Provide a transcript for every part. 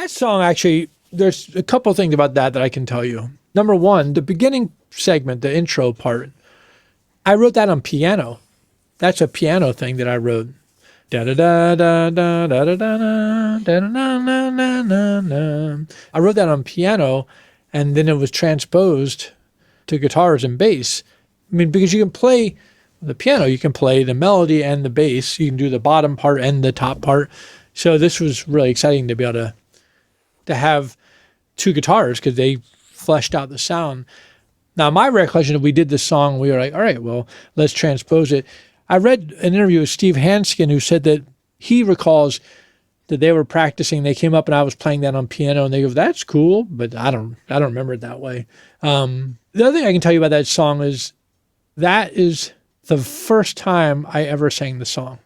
That song, actually, there's a couple of things about that I can tell you. Number one, the beginning segment, the intro part, I wrote that on piano. That's a piano thing that I wrote. Da da da da da da da da da da da. I wrote that on piano, and then it was transposed to guitars and bass. I mean, because you can play the piano, you can play the melody and the bass. You can do the bottom part and the top part. So this was really exciting to be able to have two guitars because they fleshed out the sound. Now, my recollection, we did this song, we were like, all right, well, let's transpose it. I read an interview with Steve Hanskin who said that he recalls that they were practicing. They came up and I was playing that on piano, and they go, "That's cool," but I don't remember it that way. The other thing I can tell you about that song is that is the first time I ever sang the song.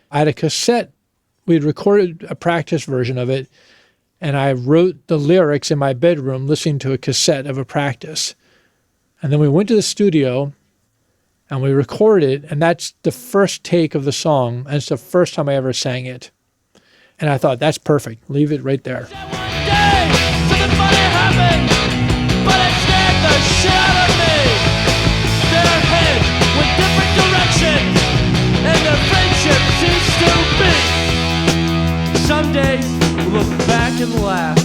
I had a cassette. We had recorded a practice version of it, and I wrote the lyrics in my bedroom listening to a cassette of a practice. And then we went to the studio and we recorded it, and that's the first take of the song, and it's the first time I ever sang it. And I thought, that's perfect. Leave it right there. Some days we'll look back and laugh.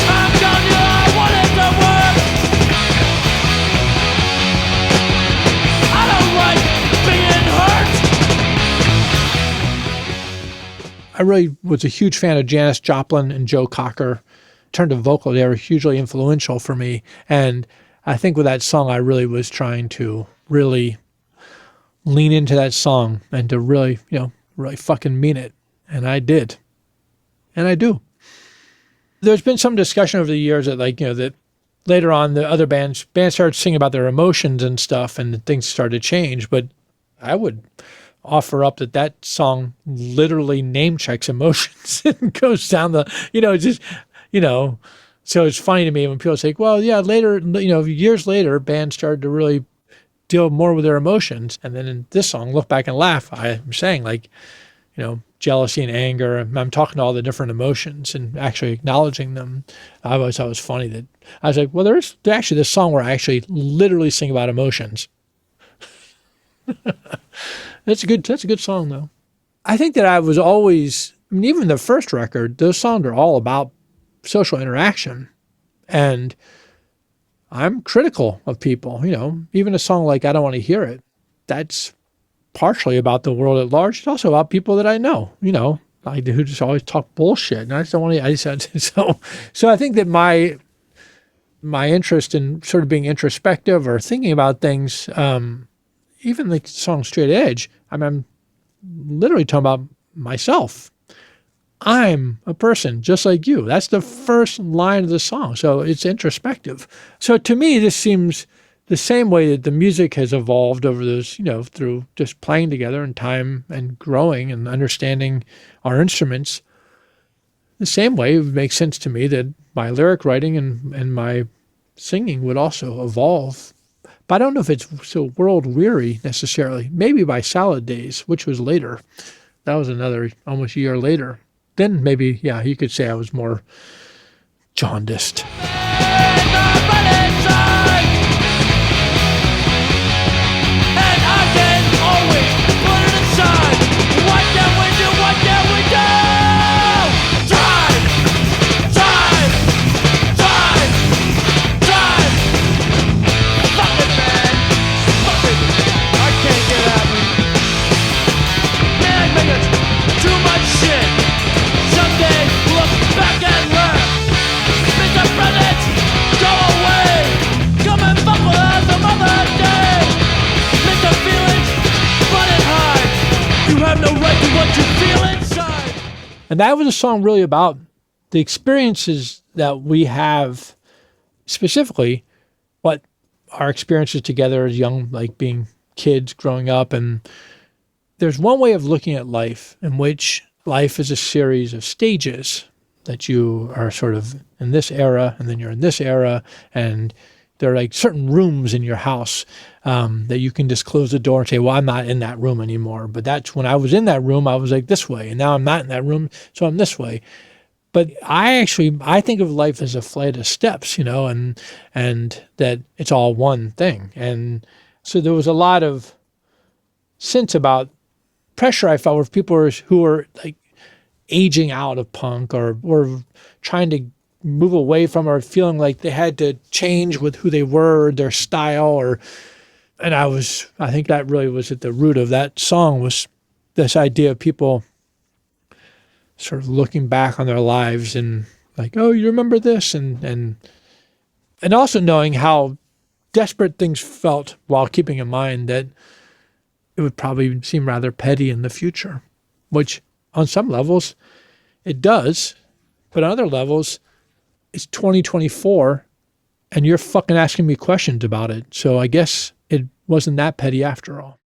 I'm telling you, I wanted to work. I don't like being hurt. I really was a huge fan of Janis Joplin and Joe Cocker. In terms of vocal, they were hugely influential for me. And I think with that song, I really was trying to really lean into that song and to really, really fucking mean it. And I did. And I do. There's been some discussion over the years that that later on the other bands started singing about their emotions and stuff, and things started to change. But I would offer up that song literally name checks emotions and goes down the, so it's funny to me when people say, well, yeah, later, years later, bands started to really deal more with their emotions. And then in this song, Look Back and Laugh, I'm saying jealousy and anger. I'm talking to all the different emotions and actually acknowledging them. I always thought it was funny that I was like, well, there's actually this song where I actually literally sing about emotions. That's a good song though. I think that I was always, even the first record, those songs are all about social interaction. And I'm critical of people, even a song like I Don't Want to Hear It, that's partially about the world at large. It's also about people that I know, who just always talk bullshit. And I just don't want to, so I think that my interest in sort of being introspective or thinking about things, even the song Straight Edge, I'm literally talking about myself. I'm a person just like you. That's the first line of the song. So it's introspective. So to me, this seems the same way that the music has evolved over those, through just playing together and time and growing and understanding our instruments. The same way it would make sense to me that my lyric writing and my singing would also evolve. But I don't know if it's so world weary necessarily. Maybe by Salad Days, which was later. That was another almost a year later. Then maybe, you could say I was more jaundiced. And that was a song really about the experiences that we have, specifically what our experiences together as young, like being kids growing up. And there's one way of looking at life in which life is a series of stages that you are sort of in this era, and then you're in this era, and there are like certain rooms in your house that you can just close the door and say, well, I'm not in that room anymore. But that's when I was in that room, I was like this way. And now I'm not in that room, so I'm this way. But I think of life as a flight of steps, and that it's all one thing. And so there was a lot of sense about pressure I felt with people who were like aging out of punk or trying to move away from or feeling like they had to change with who they were, their style, and I think that really was at the root of that song, was this idea of people sort of looking back on their lives and like, oh, you remember this? And also knowing how desperate things felt while keeping in mind that it would probably seem rather petty in the future, which on some levels it does, but on other levels it's 2024 and you're fucking asking me questions about it. So I guess it wasn't that petty after all.